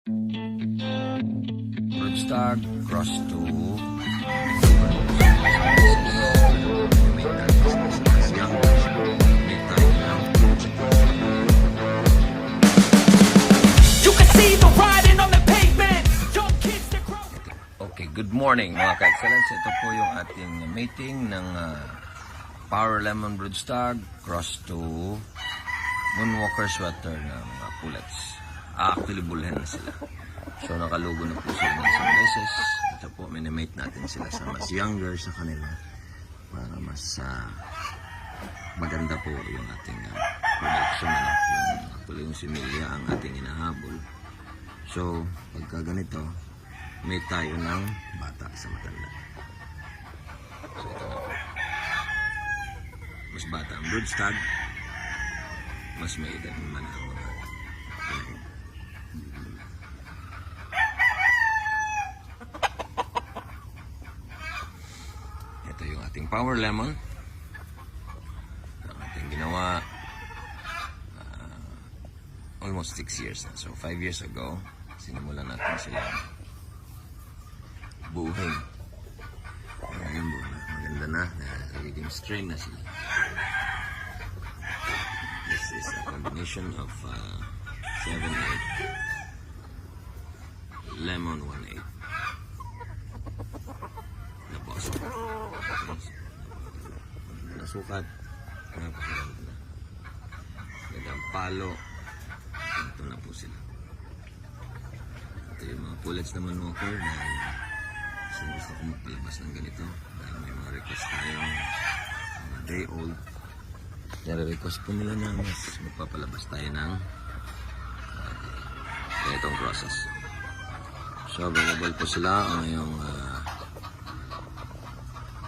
Broodstag cross to You can see the riding on the pavement. Young kids that grow. Okay, good morning mga ka-excellence. Ito po yung ating mating ng Power Lemon Broodstag cross to Moonwalker Sweater na mga pullets. Actually, bulhen na sila. So, nakalugo na po sila ng isang beses. Ito po, minimate natin sila sa mas younger sa kanila para mas maganda po yung ating production. Actually, yung similya ang ating inahabol. So, pagka ganito, may tayo ng bata sa matanda. So, ito na po. Mas bata ang broodstag, mas may edad naman ang mga inahin. Ito yung ating Power Lemon. Ang ating ginawa almost 6 years na. So 5 years ago, sinimulan natin sila buuhin. Ngayon maganda na. Nagiging strain na sila. This is a combination of 7-8 lemon 1-8 na Boston. Nasukat. Napakaganda na. Gandang palo. Ito na po sila. Ito yung mga pullets na Moonwalker na gusto ko magpalabas ng ganito. Dahil may mga request tayong mga day old. Nare-request po nila na mas magpapalabas tayo ng ganitong process. So, available po sila ngayong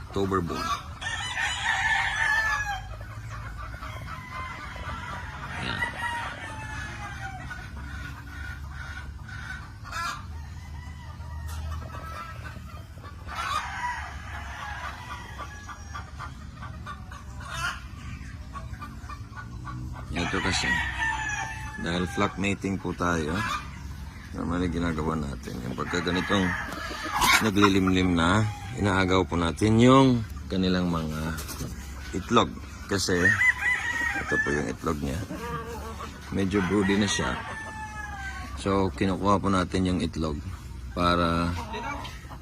October born. Ayan. Ito kasi, dahil flock mating po tayo, normally ginagawa natin. Yung pagka ganitong naglilimlim na, inaagaw po natin yung kanilang mga itlog. Kasi, ito po yung itlog niya. Medyo broody na siya. So, kinukuha po natin yung itlog para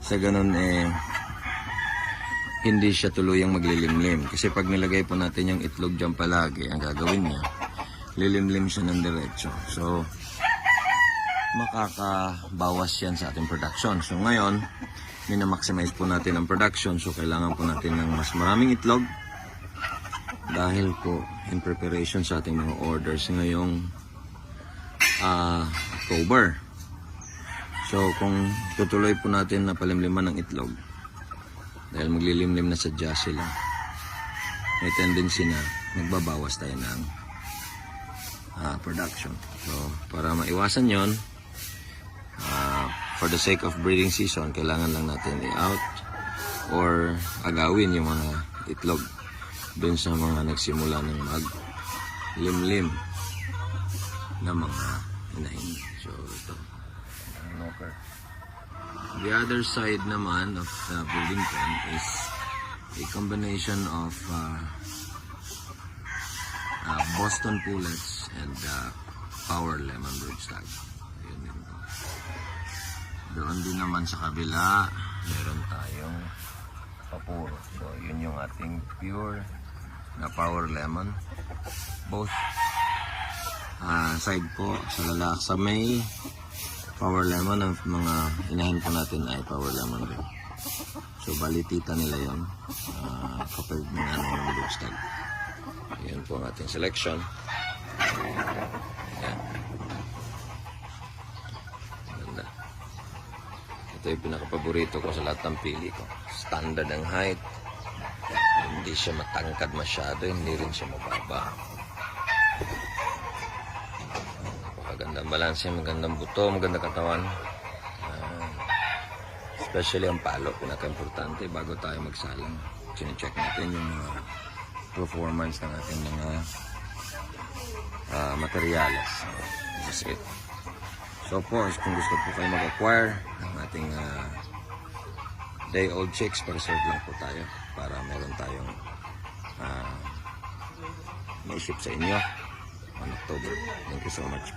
sa ganun hindi siya tuluyang maglilimlim. Kasi pag nilagay po natin yung itlog dyan palagi, ang gagawin niya, lilimlim siya ng diretso. So, makakabawas yan sa ating production. So, ngayon, minamaximize po natin ang production. So, kailangan po natin ng mas maraming itlog. Dahil po, in preparation sa ating mga orders ngayong October. So, kung tutuloy po natin na palimliman ng itlog, dahil maglilimlim na sadya sila, may tendency na magbabawas tayo ng production. So, para maiwasan yon, for the sake of breeding season, kailangan lang natin i-out or agawin yung mga itlog dun sa mga nagsimula ng maglimlim na mga inahin. So, ito. The other side naman of the breeding pen is a combination of Boston pullets and Power Lemon Broodstag. Doon din naman sa kabila, meron tayong papuro. So, yun yung ating pure na Power Lemon. Both side po sa lalaki, sa may Power Lemon, ang mga inahin po natin ay Power Lemon rin. So, balitita nila yun kapag mga ng Broodstag. Yan po ang ating selection. Yan. Ganda. Ito yung pinakapaborito ko sa lahat ng pili ko. Standard ang height. Hindi siya matangkad masyado, hindi rin siya mababa. Magandang balanse, magandang buto, magandang katawan. Especially ang palo, pinaka-importante bago tayo magsalang. Sine-check natin yung mga performance ng ating mga materyales. This is it. So po, kung gusto po kayo mag-acquire ng ating day-old chicks, pa-reserve lang po tayo para meron tayong may ship sa inyo on October. Thank you so much.